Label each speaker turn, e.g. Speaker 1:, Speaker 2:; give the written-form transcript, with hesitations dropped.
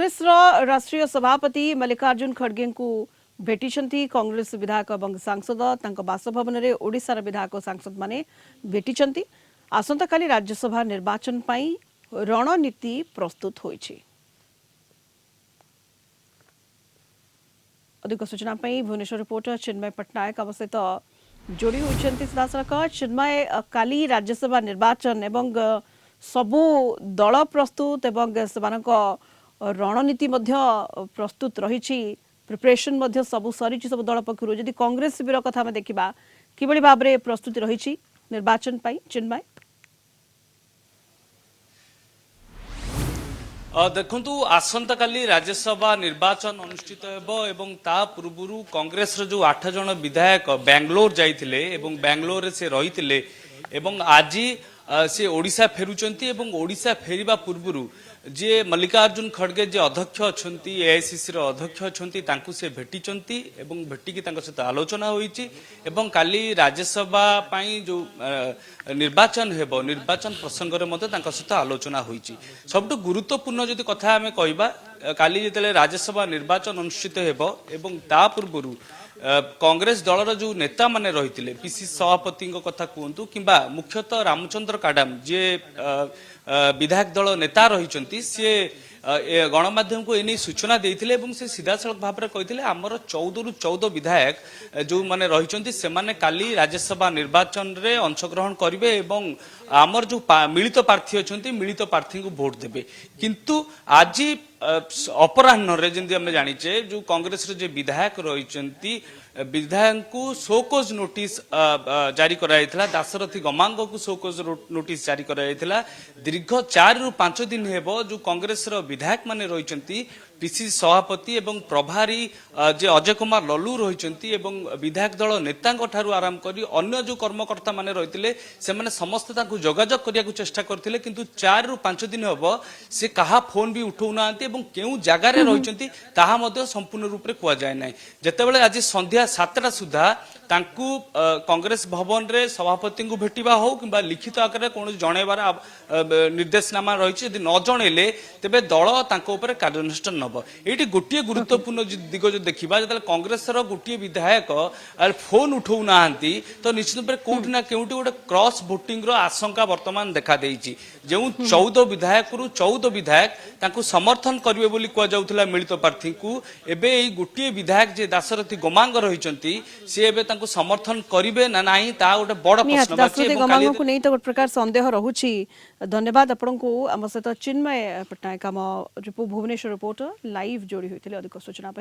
Speaker 1: कांग्रेस राष्ट्रीय सभापति मल्लिकार्जुन खड़गे को भेटी कांग्रेस विधायक और सांसद बासभवन में ओडिशार विधायक सांसद माने भेटी आसंता काली राज्यसभा निर्वाचन पाई रणनीति प्रस्तुत होईछि। अधिक सूचना भुवनेश्वर रिपोर्टर चिन्मय पट्टनायक आम सहित जोड़ी होती सीधासख। चिन्मय, काली राज्यसभा निर्वाचन एवं सबु दल प्रस्तुत एवं रणनीति प्रस्तुत रही प्रिपरेशन सबु सरी सब दल पक्षर जदि कांग्रेस शिविर कथा देखा कि भाव में प्रस्तुति रही निर्वाचन पाई। चिन्मय,
Speaker 2: देखु आसंता काली राज्यसभा निर्वाचन अनुष्ठित एवं ता पूर्व कांग्रेस जो 8 जन विधायक बेंगलोर जाइथिले एवं बेंगलोर से रही आज से ओडिशा फेरुचंती एवं ओडिशा फेरिबा पूर्व जे मल्लिकार्जुन खड़गे जे अध्यक्ष अच्छी एआईसीसी अध्यक्ष अच्छी तांकु से भेटिचंती एवं भेटिकी तांको सहित आलोचना होईची एवं काली राज्यसभा पाई जो निर्वाचन हेबो निर्वाचन प्रसंग रे मते तांको सहित आलोचना होईची। सबटु गुरुत्वपूर्ण जदि कथा आमे कहबा काली जेतेले राज्यसभा निर्वाचन अनुष्ठित हेबो एवं ता पूर्व कांग्रेस दलर जो नेता माने रही पीसी सभापति कथा कहतु किंबा मुख्यतः रामचंद्र काडाम जे विधायक दल नेता रही सी गणमाध्यम को एने सूचना देते से सीधासख भाव में कहते आमर 14 रु 14 विधायक जो माने रही से माने काली राज्यसभा निर्वाचन रे अंशग्रहण करेंगे एवं आमर जो मिलित प्रार्थी अच्छा मिलित प्रार्थी को भोट देवे। किंतु आज अपराह्न जमी आम जाचे जो कांग्रेस जो विधायक रही विधायक को शोकज नोटिस जारी कराइथिला दाशरथी गमांग को शोकज नोटिस जारी कराइथिला। दीर्घ 4 रु 5 दिन हेबो जो कांग्रेस विधायक माने रही पीसी सभापति एवं प्रभारी जे अजय कुमार लल्लू रही एवं विधायक दल नेता ठारू आरंभ करी अन्य जो कर्मकर्ता माने रही से माने समस्त ताकू जोगाजोग करिया को चेष्टा करथिले किंतु 4 रु 5 दिन हेबो से कहा फोन भी उठाउ नांती एवं केउ जगह रे रहिसंती ताहा मध्ये संपूर्ण रूप रे कुआ जाय नै। जेतेबेले आज संध्या 7टा सुधा तांकू कांग्रेस भवन रे सभापति को भेटिबा हो किंबा लिखित आकार कौन जनइबार निर्देशनामा रही न जनइले तेबे दल तांको ऊपर कार्यानुष्ठान नब। ये गोटे गुरुत्वपूर्ण दिग जो देखा जो कांग्रेस गोटे विधायक फोन उठाऊ ना तो निश्चित भाव कौटि ना कौटि गोटे क्रॉस भोटिंग आशंका वर्तमान देखा देइछि। जो 14 विधायक रु 14 विधायक तांको समर्थन करिवे बोली कुआ जाउथला मिलित प्रार्थी को एबे एई गोटे विधायक जे दाशरथी गोमांग रहिचंती से एबे तांको समर्थन करिवे ना नाही ता गोटे बड़ प्रश्न
Speaker 1: दाशरथी गोमांग को नहीं तो गोटे प्रकार संदेह रहुछि। धन्यवाद आपनकु आम सहित चिन्मय पट्टनायक आम भुवनेश्वर रिपोर्टर लाइव जोड़ी होती अधिक सूचना।